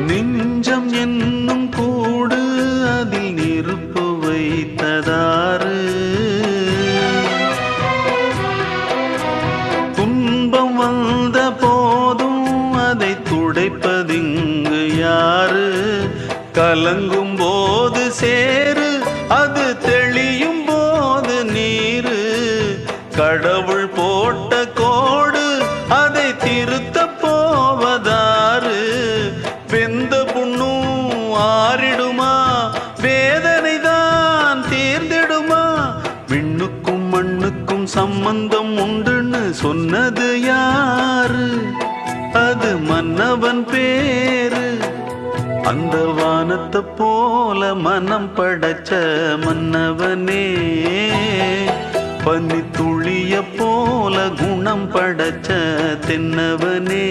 நெஞ்சம் என்னும் கூடு அதில் நெருப்பு வைத்ததாறு, துன்பம் வந்த போதும் அதை துடைப்பதிங்கு யாரு? கலங்கும் போது சேரு, அது தெளியும் போது நீரு. கடவுள் போட்ட கோடு அதை திருத்த போவதாறு? வெந்த புண்ணும் ஆறிடுமா? வேதனை தான் தீர்ந்திடுமா? விண்ணுக்கும் மண்ணுக்கும் சம்பந்தம் உண்டுன்னு சொன்னது யாரு? அது மன்னவன் பேரு. அந்த வானத்தை போல மனம் படைச்ச மன்னவனே, பனி துளிய போல குணம் படைச்ச தென்னவனே.